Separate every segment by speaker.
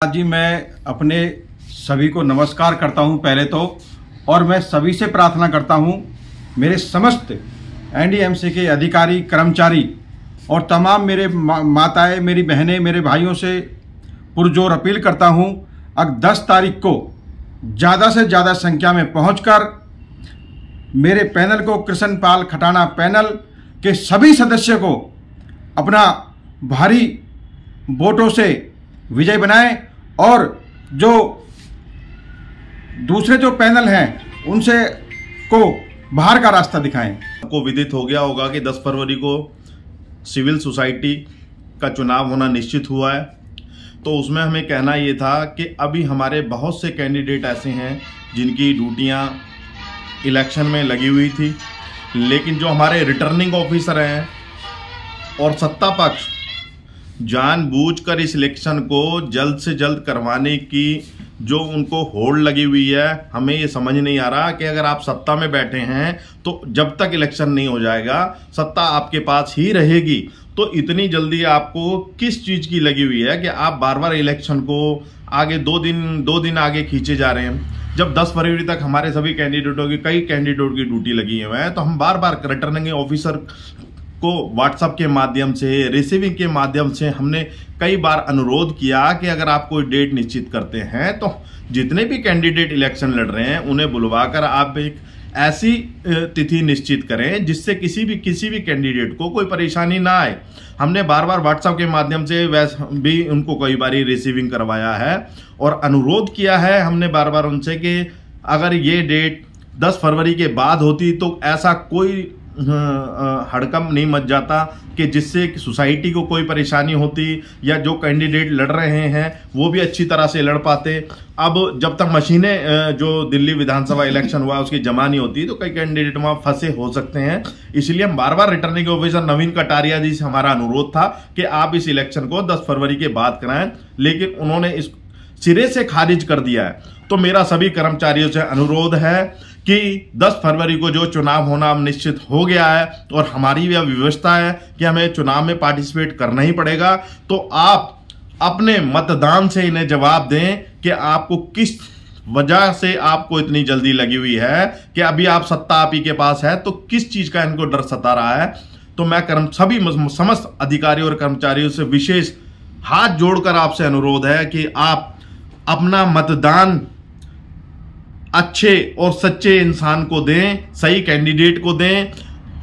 Speaker 1: जी मैं अपने सभी को नमस्कार करता हूं पहले तो, और मैं सभी से प्रार्थना करता हूं, मेरे समस्त एनडीएमसी के अधिकारी कर्मचारी और तमाम मेरे माताएं, मेरी बहनें, मेरे भाइयों से पुरजोर अपील करता हूं, अब 10 तारीख को ज़्यादा से ज़्यादा संख्या में पहुंचकर मेरे पैनल को, कृष्ण पाल खटाना पैनल के सभी सदस्य को अपना भारी वोटों से विजय बनाएं और जो दूसरे जो पैनल हैं उनसे को बाहर का रास्ता दिखाएं।
Speaker 2: आपको विदित हो गया होगा कि 10 फरवरी को सिविल सोसाइटी का चुनाव होना निश्चित हुआ है। तो उसमें हमें कहना ये था कि अभी हमारे बहुत से कैंडिडेट ऐसे हैं जिनकी ड्यूटियां इलेक्शन में लगी हुई थी, लेकिन जो हमारे रिटर्निंग ऑफिसर हैं और सत्ता पक्ष जानबूझकर इस इलेक्शन को जल्द से जल्द करवाने की जो उनको होड़ लगी हुई है, हमें ये समझ नहीं आ रहा कि अगर आप सत्ता में बैठे हैं तो जब तक इलेक्शन नहीं हो जाएगा सत्ता आपके पास ही रहेगी। तो इतनी जल्दी आपको किस चीज़ की लगी हुई है कि आप बार बार इलेक्शन को आगे दो दिन आगे खींचे जा रहे हैं। जब 10 फरवरी तक हमारे सभी कैंडिडेटों की, कई कैंडिडेटों की ड्यूटी लगी हुई है, तो हम बार बार रिटर्निंग ऑफिसर को व्हाट्सएप के माध्यम से, रिसीविंग के माध्यम से हमने कई बार अनुरोध किया कि अगर आप कोई डेट निश्चित करते हैं तो जितने भी कैंडिडेट इलेक्शन लड़ रहे हैं उन्हें बुलवाकर आप एक ऐसी तिथि निश्चित करें जिससे किसी भी कैंडिडेट को कोई परेशानी ना आए। हमने बार बार व्हाट्सएप के माध्यम से वैसे भी उनको कई बार रिसीविंग करवाया है और अनुरोध किया है हमने बार बार उनसे कि अगर ये डेट 10 फरवरी के बाद होती तो ऐसा कोई हड़कंप नहीं मच जाता कि जिससे सोसाइटी को कोई परेशानी होती या जो कैंडिडेट लड़ रहे हैं वो भी अच्छी तरह से लड़ पाते। अब जब तक मशीनें जो दिल्ली विधानसभा इलेक्शन हुआ उसकी जमा नहीं होती तो कई कैंडिडेट वहां फंसे हो सकते हैं। इसलिए हम बार बार रिटर्निंग ऑफिसर नवीन कटारिया जी से हमारा अनुरोध था कि आप इस इलेक्शन को 10 फरवरी के बाद कराएं, लेकिन उन्होंने इस सिरे से खारिज कर दिया है। तो मेरा सभी कर्मचारियों से अनुरोध है कि 10 फरवरी को जो चुनाव होना निश्चित हो गया है और हमारी यह व्यवस्था है कि हमें चुनाव में पार्टिसिपेट करना ही पड़ेगा, तो आप अपने मतदान से इन्हें जवाब दें कि आपको किस वजह से आपको इतनी जल्दी लगी हुई है कि अभी आप सत्ता आप ही के पास है, तो किस चीज का इनको डर सता रहा है। तो मैं सभी समस्त अधिकारियों और कर्मचारियों से विशेष हाथ जोड़कर आपसे अनुरोध है कि आप अपना मतदान अच्छे और सच्चे इंसान को दें, सही कैंडिडेट को दें।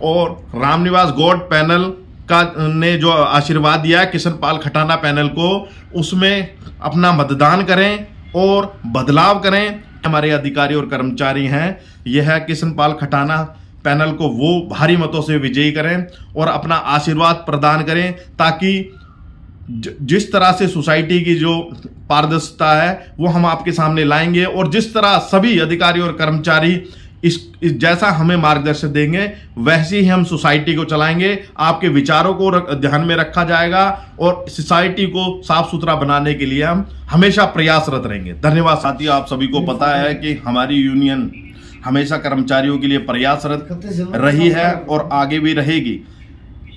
Speaker 2: और रामनिवास गौड़ पैनल का ने जो आशीर्वाद दिया है कृष्ण पाल खटाना पैनल को, उसमें अपना मतदान करें और बदलाव करें। हमारे अधिकारी और कर्मचारी हैं, यह है कृष्ण पाल खटाना पैनल को वो भारी मतों से विजयी करें और अपना आशीर्वाद प्रदान करें, ताकि जिस तरह से सोसाइटी की जो पारदर्शिता है वो हम आपके सामने लाएंगे और जिस तरह सभी अधिकारी और कर्मचारी इस जैसा हमें मार्गदर्शन देंगे वैसे ही हम सोसाइटी को चलाएंगे। आपके विचारों को ध्यान में रखा जाएगा और सोसाइटी को साफ सुथरा बनाने के लिए हम हमेशा प्रयासरत रहेंगे। धन्यवाद साथियों, आप सभी को पता है कि हमारी यूनियन हमेशा कर्मचारियों के लिए प्रयासरत रही है और आगे भी रहेगी।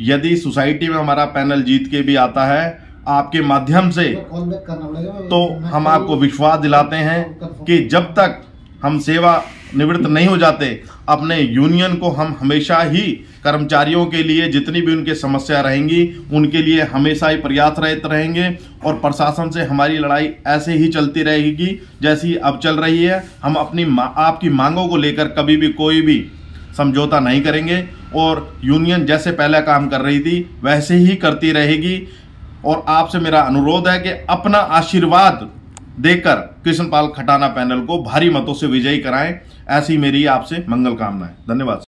Speaker 2: यदि सोसाइटी में हमारा पैनल जीत के भी आता है आपके माध्यम से, तो हम आपको विश्वास दिलाते हैं कि जब तक हम सेवा निवृत्त नहीं हो जाते अपने यूनियन को हम हमेशा ही कर्मचारियों के लिए जितनी भी उनकी समस्या रहेंगी उनके लिए हमेशा ही प्रयासरत रहेंगे और प्रशासन से हमारी लड़ाई ऐसे ही चलती रहेगी जैसी अब चल रही है। हम अपनी आपकी मांगों को लेकर कभी भी कोई भी समझौता नहीं करेंगे और यूनियन जैसे पहले काम कर रही थी वैसे ही करती रहेगी। और आपसे मेरा अनुरोध है कि अपना आशीर्वाद देकर कृष्ण पाल खटाना पैनल को भारी मतों से विजयी कराएं। ऐसी मेरी आपसे मंगल कामना है। धन्यवाद।